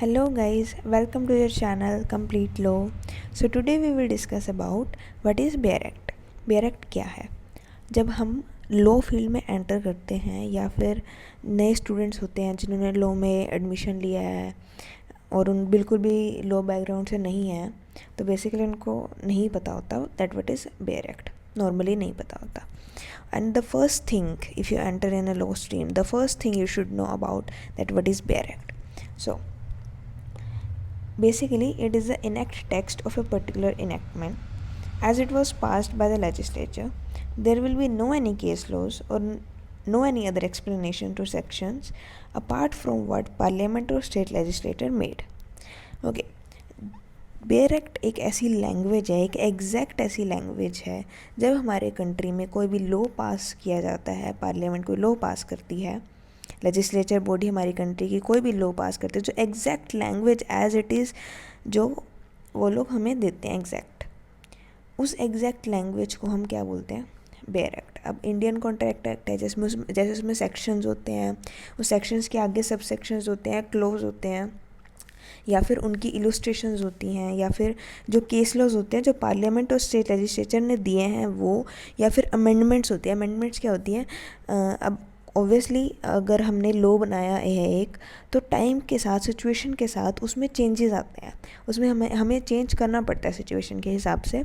Hello guys, welcome to your channel Complete Law. So today we will discuss about what is bare act. Bare act क्या है? जब हम law field में enter करते हैं या फिर नए स्टूडेंट्स होते हैं जिन्होंने लॉ में एडमिशन लिया है और उन बिल्कुल भी लॉ बैकग्राउंड से नहीं है, तो बेसिकली उनको नहीं पता होता that what is bare act. Normally नहीं पता होता. And the first thing, if you enter in a law stream, the first thing you should know about that what is bare act. So basically, it is the enact text of a particular enactment. As it was passed by the legislature, there will be no any case laws or no any other explanation to sections apart from what parliament or state legislator made. Okay. Bare act एक ऐसी language है, एक exact ऐसी language है जब हमारे country में कोई भी लॉ पास किया जाता है, पार्लियामेंट कोई लॉ पास करती है, लेजिस्लेचर बॉडी हमारी कंट्री की कोई भी लॉ पास करते हैं, जो exact language as it is जो वो लोग हमें देते हैं एग्जैक्ट, उस एग्जैक्ट लैंग्वेज को हम क्या बोलते हैं? Bare act. अब इंडियन कॉन्ट्रैक्ट एक्ट है जैसे उसमें सेक्शंस होते हैं, उस सेक्शंस के आगे सब सेक्शंस होते हैं, क्लोज होते हैं, या फिर उनकी इलस्ट्रेशंस होती हैं, या फिर जो केस लॉज होते हैं जो पार्लियामेंट और स्टेट लेजिस्लेचर ने दिए हैं वो, या फिर अमेंडमेंट्स होती हैं. अमेंडमेंट्स क्या होती हैं? अब ऑब्वियसली अगर हमने लॉ बनाया है एक, तो टाइम के साथ, सिचुएशन के साथ उसमें चेंजेस आते हैं, उसमें हमें चेंज करना पड़ता है सिचुएशन के हिसाब से,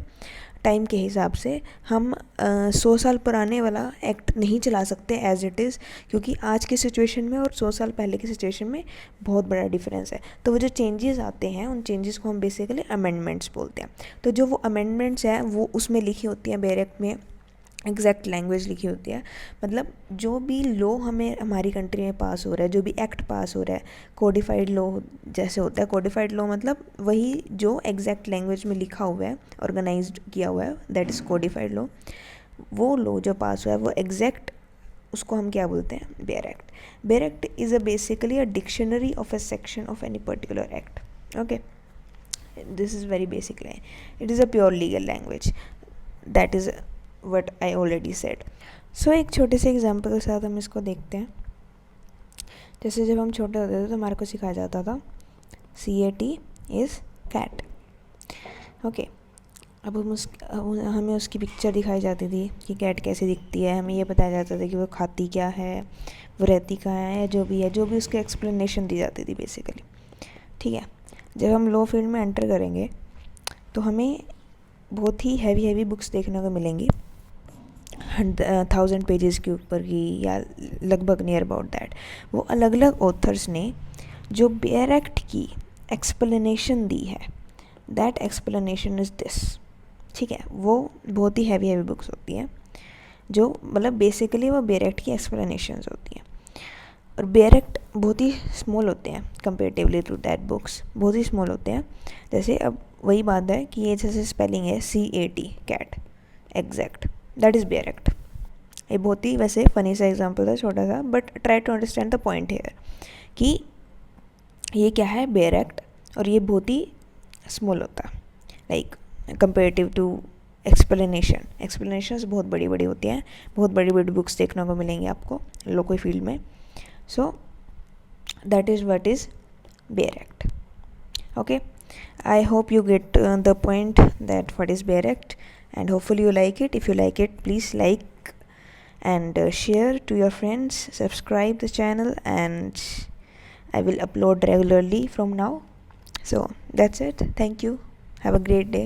टाइम के हिसाब से. हम 100 साल पुराने वाला एक्ट नहीं चला सकते एज इट इज़, क्योंकि आज की सिचुएशन में और 100 साल पहले की सिचुएशन में बहुत बड़ा डिफरेंस है. तो वो जो चेंजेस आते हैं उन चेंजेस को हम बेसिकली अमेंडमेंट्स बोलते हैं. तो जो वो अमेंडमेंट्स हैं वो उसमें लिखी होती हैं, बेयर एक्ट में एग्जैक्ट लैंग्वेज लिखी होती है. मतलब जो भी लॉ हमें हमारी कंट्री में पास हो रहा है, जो भी एक्ट पास हो रहा है, कोडिफाइड लॉ जैसे होता है. कोडिफाइड लॉ मतलब वही जो एग्जैक्ट लैंग्वेज में लिखा हुआ है, ऑर्गेनाइज्ड किया हुआ है, दैट इज़ कोडिफाइड लॉ. वो लॉ जो पास हुआ है वो एग्जैक्ट, उसको हम क्या बोलते हैं? Bare act. Bare act is basically a dictionary of a section of any particular act. Okay, this is very basic line. It is a pure legal language, that is what I already said. So एक छोटे से example के साथ हम इसको देखते हैं. जैसे जब हम छोटे होते थे तो हमारे को सिखाया जाता था CAT इज़ कैट. ओके, अब हमें उसकी पिक्चर दिखाई जाती थी कि कैट कैसे दिखती है. हमें ये बताया जाता था कि वो खाती क्या है, वो रहती कहाँ है, या जो भी उसकी एक्सप्लेनेशन दी जाती थी बेसिकली. ठीक है. जब हम लॉ फील्ड में एंटर करेंगे तो हमें बहुत ही हैवी बुक्स देखने को मिलेंगी, 1000 पेजेस के ऊपर की, या लगभग नियर अबाउट दैट. वो अलग अलग ऑथर्स ने जो बेयर एक्ट की एक्सप्लेनेशन दी है, दैट एक्सप्लेनेशन इज़ दिस. ठीक है. वो बहुत ही हैवी बुक्स होती हैं जो मतलब बेसिकली वो बेयर एक्ट की एक्सप्लेनेशंस होती हैं. और बेयर एक्ट बहुत ही स्मॉल होते हैं कंपेरेटिवली टू दैट बुक्स, बहुत ही स्मॉल होते हैं. जैसे अब वही बात है कि ये जैसे स्पेलिंग है CAT cat exact, that is bare act. ये बहुत ही वैसे फ़नी सा एग्जांपल था, छोटा सा, but try to understand the point here कि ये क्या है? Bare act. और ये बहुत ही स्मॉल होता है लाइक कंपेरेटिव टू एक्सप्लेनेशंस बहुत बड़ी बड़ी होती हैं, बहुत बड़ी बड़ी बुक्स देखने को मिलेंगी आपको लॉ कोई फील्ड में. So that is what is bare act. Okay, I hope you get the point that what is bare act, and hopefully you like it. If you like it, please like and share to your friends, subscribe the channel, and I will upload regularly from now. So that's it. Thank you. Have a great day.